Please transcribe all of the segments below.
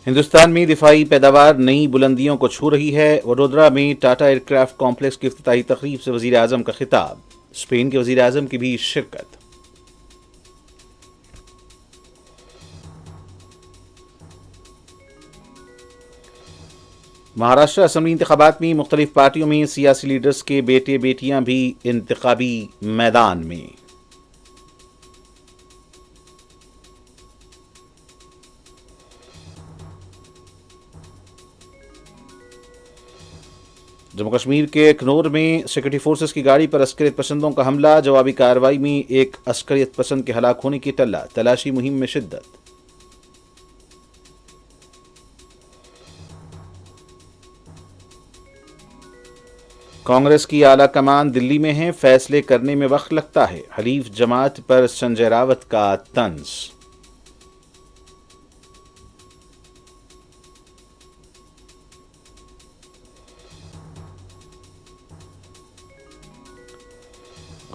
ہندوستان میں دفاعی پیداوار نئی بلندیوں کو چھو رہی ہے۔ وڈودرا میں ٹاٹا ایئر کرافٹ کمپلیکس کی افتتاحی تقریب سے وزیر اعظم کا خطاب، اسپین کے وزیر اعظم کی بھی شرکت۔ مہاراشٹر اسمبلی انتخابات میں مختلف پارٹیوں میں سیاسی لیڈرز کے بیٹے بیٹیاں بھی انتخابی میدان میں۔ جموں کشمیر کے اخنور میں سیکورٹی فورسز کی گاڑی پر عسکریت پسندوں کا حملہ، جوابی کارروائی میں ایک عسکریت پسند کے ہلاک ہونے کی اطلاع، تلاشی مہم میں شدت۔ کانگریس کی اعلیٰ کمان دلی میں ہے، فیصلے کرنے میں وقت لگتا ہے، حلیف جماعت پر سنجے راوت کا طنز۔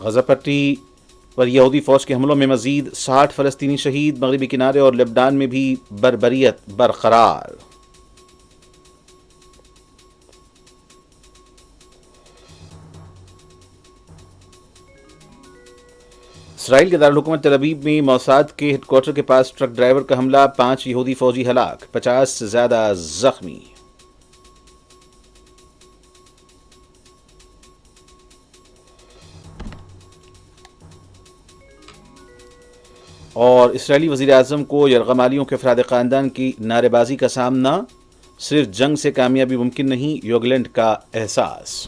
غزہ پٹی پر یہودی فوج کے حملوں میں مزید 60 فلسطینی شہید، مغربی کنارے اور لبنان میں بھی بربریت برقرار۔ اسرائیل کے دارالحکومت تل ابیب میں موساد کے ہیڈ کوارٹر کے پاس ٹرک ڈرائیور کا حملہ، 5 یہودی فوجی ہلاک، 50 سے زیادہ زخمی۔ اور اسرائیلی وزیر اعظم کو یرغمالیوں کے افراد خاندان کی نعرے بازی کا سامنا، صرف جنگ سے کامیابی ممکن نہیں، یوگلینڈ کا احساس۔